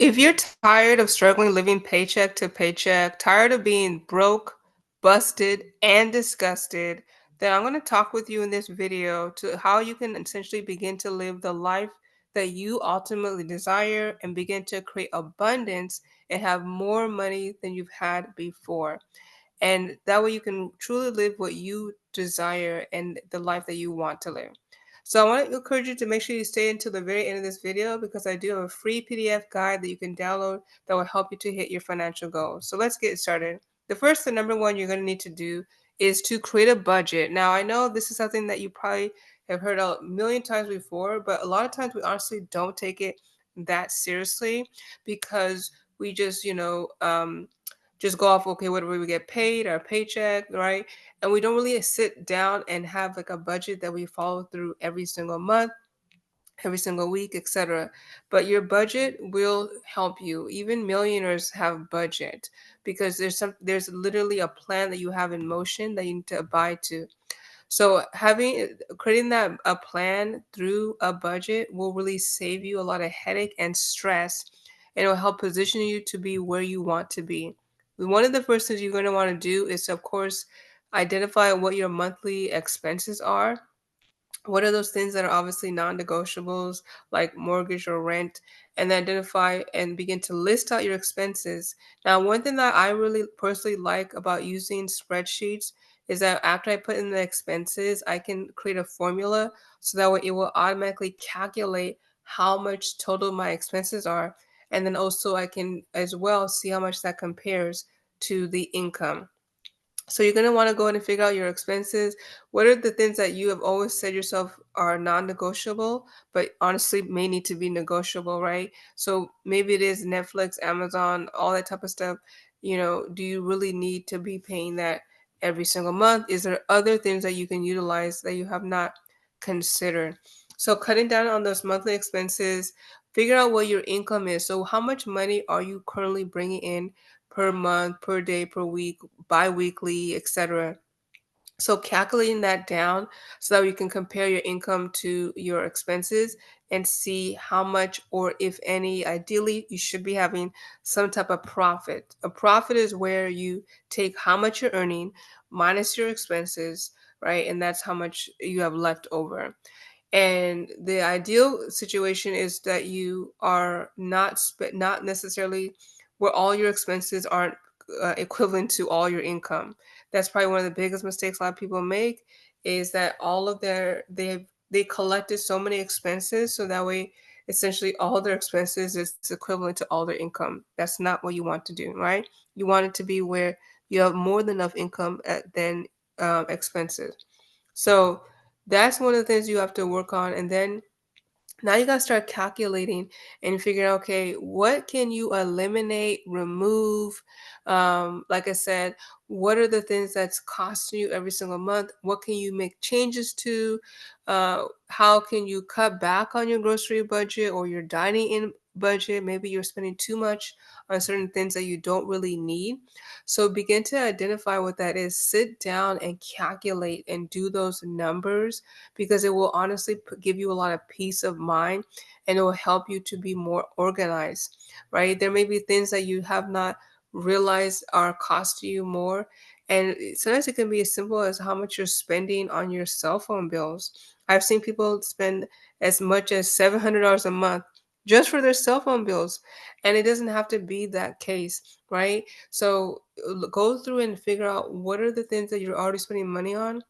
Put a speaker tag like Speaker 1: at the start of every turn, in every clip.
Speaker 1: If you're tired of struggling living paycheck to paycheck, tired of being broke, busted, and disgusted, then I'm going to talk with you in this video to how you can essentially begin to live the life that you ultimately desire and begin to create abundance and have more money than you've had before. And that way you can truly live what you desire and the life that you want to live. So I want to encourage you to make sure you stay until the very end of this video because I do have a free PDF guide that you can download that will help you to hit your financial goals. So let's get started. The number one you're going to need to do is to create a budget. Now, I know this is something that you probably have heard a million times before, but a lot of times we honestly don't take it that seriously because we just go off, okay, whatever we get paid, our paycheck, right? And we don't really sit down and have like a budget that we follow through every single month, every single week, etc. But your budget will help you. Even millionaires have budget because there's literally a plan that you have in motion that you need to abide to. So creating that a plan through a budget will really save you a lot of headache and stress, and it will help position you to be where you want to be. One of the first things you're going to want to do is, of course, identify what your monthly expenses are. What are those things that are obviously non-negotiables, like mortgage or rent, and then identify and begin to list out your expenses. Now, one thing that I really personally like about using spreadsheets is that after I put in the expenses, I can create a formula so that way it will automatically calculate how much total my expenses are. And then also I can as well see how much that compares to the income. So you're going to want to go ahead and figure out your expenses. What are the things that you have always said yourself are non-negotiable, but honestly may need to be negotiable, right? So maybe it is Netflix, Amazon, all that type of stuff. Do you really need to be paying that every single month? Is there other things that you can utilize that you have not considered? So cutting down on those monthly expenses, figure out what your income is. So how much money are you currently bringing in per month, per day, per week, bi-weekly, etc. So calculating that down so that you can compare your income to your expenses and see how much or if any, ideally you should be having some type of profit. A profit is where you take how much you're earning minus your expenses, right? And that's how much you have left over. And the ideal situation is that you are not necessarily where all your expenses aren't equivalent to all your income. That's probably one of the biggest mistakes a lot of people make is that all of they collected so many expenses so that way essentially all their expenses is equivalent to all their income. That's not what you want to do, right? You want it to be where you have more than enough income than expenses. So that's one of the things you have to work on. And then now you got to start calculating and figuring out, okay, what can you eliminate, remove? Like I said, what are the things that's costing you every single month? What can you make changes to? How can you cut back on your grocery budget or your dining in budget? Maybe you're spending too much on certain things that you don't really need. So begin to identify what that is. Sit down and calculate and do those numbers because it will honestly give you a lot of peace of mind and it will help you to be more organized, right? There may be things that you have not realized are costing you more. And sometimes it can be as simple as how much you're spending on your cell phone bills. I've seen people spend as much as $700 a month just for their cell phone bills. And it doesn't have to be that case, right? So go through and figure out what are the things that you're already spending money on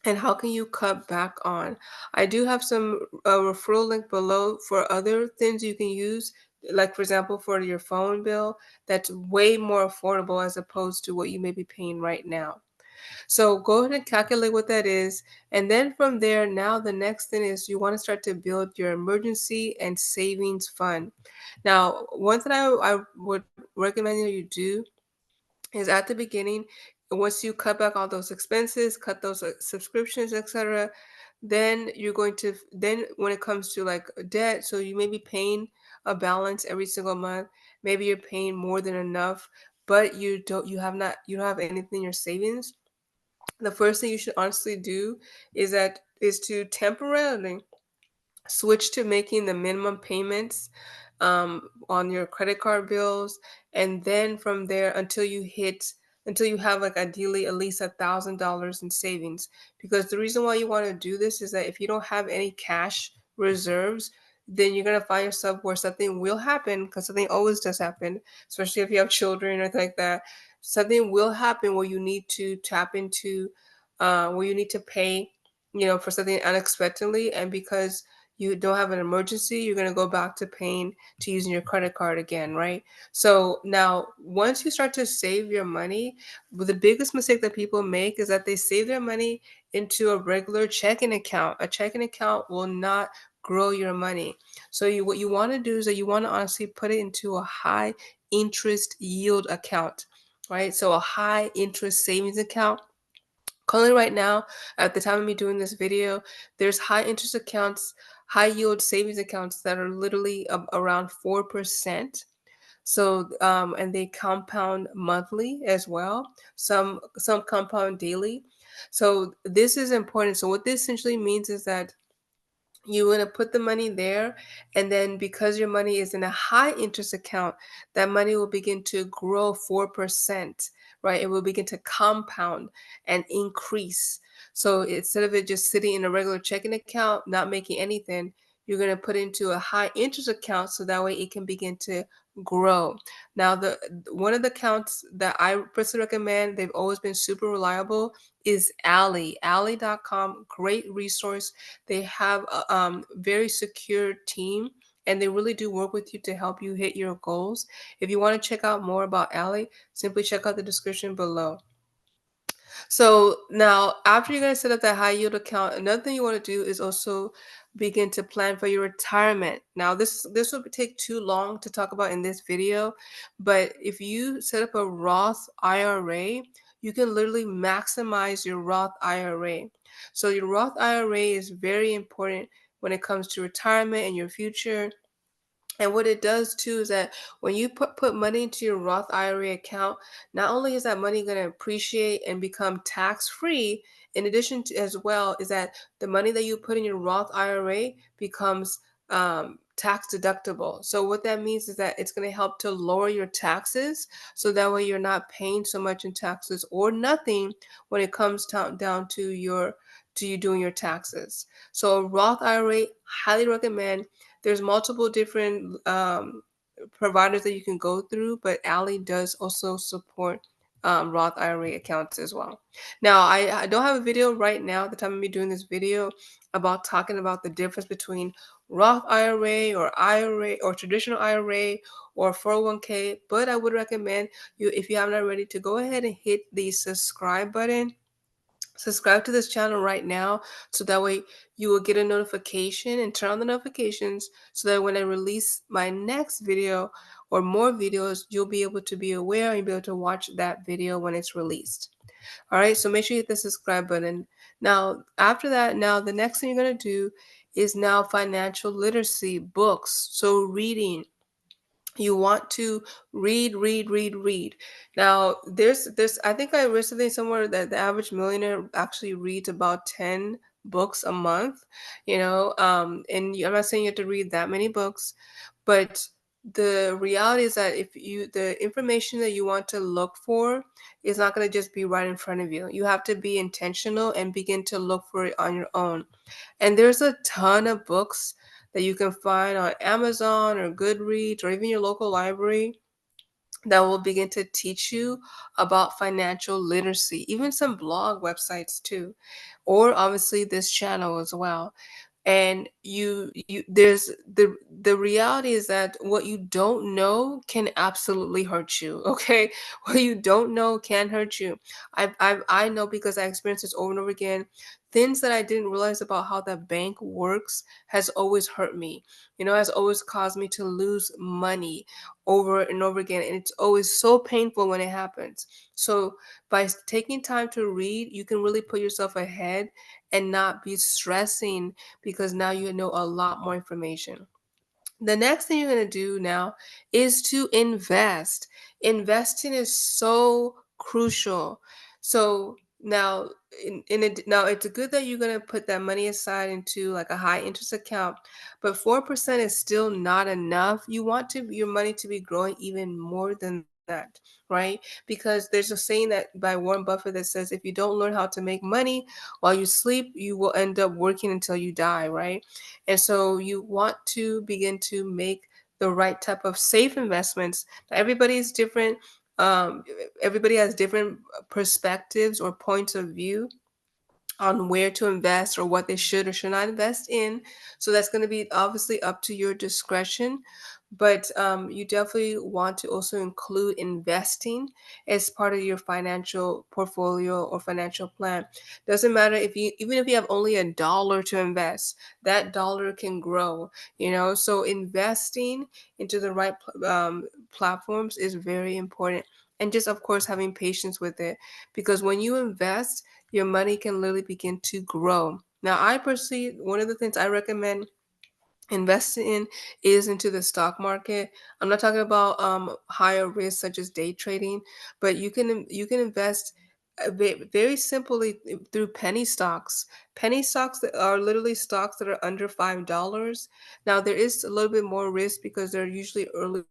Speaker 1: and how can you cut back on. I do have some referral link below for other things you can use, like for example for your phone bill that's way more affordable as opposed to what you may be paying right now. So go ahead and calculate what that is. And then from there, now the next thing is you want to start to build your emergency and savings fund. Now, one thing I would recommend that you do is at the beginning, once you cut back all those expenses, cut those subscriptions, etc., then you're going to then when it comes to like debt, so you may be paying a balance every single month. Maybe you're paying more than enough, but you don't have anything in your savings. The first thing you should honestly do is to temporarily switch to making the minimum payments on your credit card bills, and then from there until you have like ideally at least $1,000 in savings. Because the reason why you want to do this is that if you don't have any cash reserves, then you're gonna find yourself where something will happen, because something always does happen, especially if you have children or anything like that. Something will happen where you need to tap into, where you need to pay, for something unexpectedly, and because you don't have an emergency, you're gonna go back to paying to using your credit card again, right? So now, once you start to save your money, the biggest mistake that people make is that they save their money into a regular checking account. A checking account will not grow your money. So what you want to do is that you want to honestly put it into a high interest yield account, right? So a high interest savings account. Currently, right now, at the time of me doing this video, there's high interest accounts, high yield savings accounts that are literally around 4%. So, and they compound monthly as well. Some compound daily. So this is important. So what this essentially means is that you want to put the money there, and then because your money is in a high interest account, that money will begin to grow 4%, right? It will begin to compound and increase. So instead of it just sitting in a regular checking account, not making anything, you're going to put into a high interest account so that way it can begin to grow. Now, the one of the accounts that I personally recommend, they've always been super reliable, is Ally.com. Great resource. They have a very secure team, and they really do work with you to help you hit your goals. If you want to check out more about Ally, simply check out the description below. So now, after you're going to set up that high yield account, another thing you want to do is also begin to plan for your retirement. Now, this will take too long to talk about in this video, but if you set up a Roth IRA, you can literally maximize your Roth IRA. So your Roth IRA is very important when it comes to retirement and your future. And what it does too is that when you put money into your Roth IRA account, not only is that money going to appreciate and become tax free, in addition to as well is that the money that you put in your Roth IRA becomes tax deductible. So what that means is that it's going to help to lower your taxes, so that way you're not paying so much in taxes or nothing when it comes down to you doing your taxes. So a Roth IRA, highly recommend. There's multiple different providers that you can go through, but Ally does also support Roth IRA accounts as well. Now, I don't have a video right now at the time of me doing this video about talking about the difference between Roth IRA or IRA or traditional IRA or 401k, but I would recommend you, if you haven't already, to go ahead and hit the subscribe button. Subscribe to this channel right now, so that way you will get a notification, and turn on the notifications so that when I release my next video or more videos, you'll be able to be aware and you'll be able to watch that video when it's released. All right, so make sure you hit the subscribe button. Now, after that, now the next thing you're going to do is now financial literacy books. So reading, you want to read. Now, there's I think I read something somewhere that the average millionaire actually reads about 10 books a month, and I'm not saying you have to read that many books, but the reality is that if you the information that you want to look for is not going to just be right in front of you. You have to be intentional and begin to look for it on your own. And there's a ton of books that you can find on Amazon or Goodreads or even your local library that will begin to teach you about financial literacy, even some blog websites too, or obviously this channel as well. And you there's the reality is that what you don't know can absolutely hurt you. Okay, what you don't know can hurt you. I know, because I experienced this over and over again. Things that I didn't realize about how the bank works has always hurt me, has always caused me to lose money over and over again, and it's always so painful when it happens. So by taking time to read, you can really put yourself ahead and not be stressing, because now you know a lot more information. The next thing you're going to do now is to invest. Investing is so crucial. So Now, now it's good that you're gonna put that money aside into like a high interest account, but 4% is still not enough. You want your money to be growing even more than that, right? Because there's a saying that by Warren Buffett that says if you don't learn how to make money while you sleep, you will end up working until you die, right? And so you want to begin to make the right type of safe investments. Now, everybody is different. Um, Everybody has different perspectives or points of view on where to invest or what they should or should not invest in. So that's going to be obviously up to your discretion. But you definitely want to also include investing as part of your financial portfolio or financial plan. Doesn't matter if you, even if you have only $1 to invest, that dollar can grow, So investing into the right platforms is very important. And just, of course, having patience with it. Because when you invest, your money can literally begin to grow. Now, I personally, one of the things I recommend investing in is into the stock market. I'm not talking about higher risk such as day trading, but you can invest very simply through penny stocks. Penny stocks that are literally stocks that are under $5. Now, there is a little bit more risk because they're usually early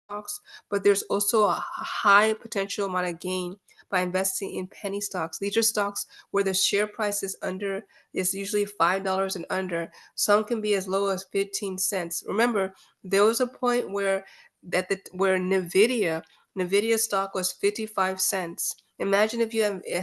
Speaker 1: stocks, but there's also a high potential amount of gain by investing in penny stocks. These are stocks where the share price is usually $5 and under. Some can be as low as 15 cents. Remember, there was a point where Nvidia stock was 55 cents. Imagine if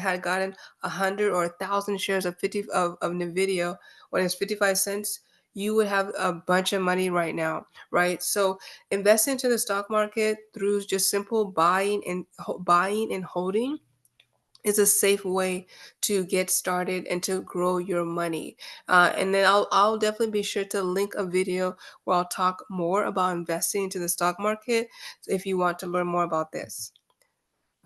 Speaker 1: had gotten 100 or 1,000 shares of Nvidia when it's 55 cents, you would have a bunch of money right now, right? So invest into the stock market through just simple buying and holding is a safe way to get started and to grow your money. And then I'll definitely be sure to link a video where I'll talk more about investing into the stock market if you want to learn more about this.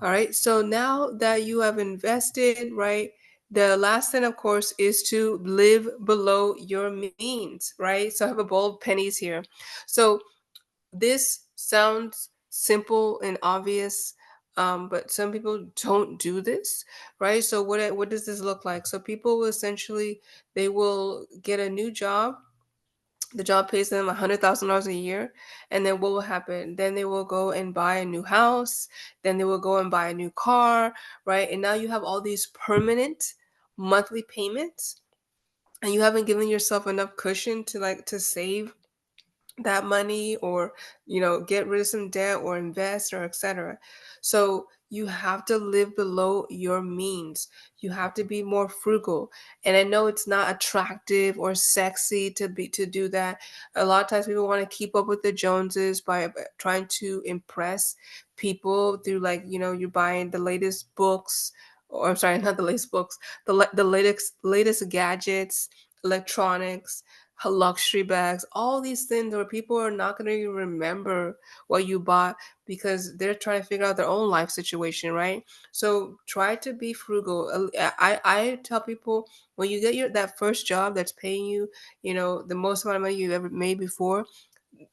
Speaker 1: All right. So now that you have invested, right? The last thing, of course, is to live below your means, right? So I have a bowl of pennies here. So this sounds simple and obvious, but some people don't do this, right? So what does this look like? So people will essentially they will get a new job. The job pays them $100,000 a year, and then what will happen? Then they will go and buy a new house. Then they will go and buy a new car, right? And now you have all these permanent monthly payments, and you haven't given yourself enough cushion to save that money or get rid of some debt or invest or etc. So you have to live below your means. You have to be more frugal. And I know it's not attractive or sexy to do that. A lot of times people want to keep up with the Joneses by trying to impress people through, like, you're buying the latest books, or I'm sorry, not the latest books, the latest gadgets, electronics, luxury bags, all these things where people are not going to even remember what you bought because they're trying to figure out their own life situation, right? So try to be frugal. I tell people, when you get that first job that's paying you, the most amount of money you've ever made before,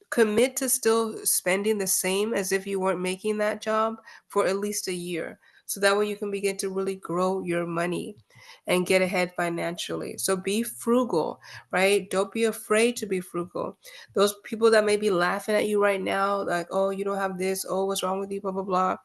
Speaker 1: commit to still spending the same as if you weren't making that job for at least a year. So that way you can begin to really grow your money and get ahead financially. So be frugal, right? Don't be afraid to be frugal. Those people that may be laughing at you right now, like, oh, you don't have this, oh, what's wrong with you, blah, blah, blah.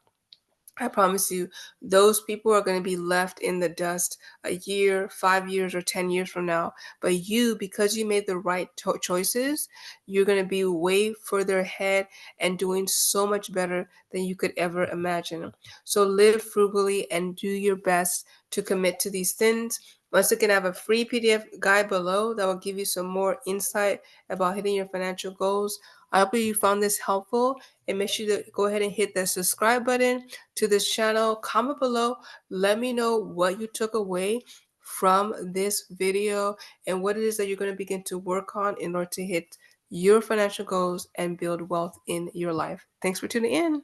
Speaker 1: I promise you, those people are going to be left in the dust a year, 5 years, or 10 years from now. But you, because you made the right choices, you're going to be way further ahead and doing so much better than you could ever imagine. So live frugally and do your best to commit to these things. Once again, I have a free PDF guide below that will give you some more insight about hitting your financial goals. I hope you found this helpful, and make sure to go ahead and hit the subscribe button to this channel. Comment below. Let me know what you took away from this video and what it is that you're going to begin to work on in order to hit your financial goals and build wealth in your life. Thanks for tuning in.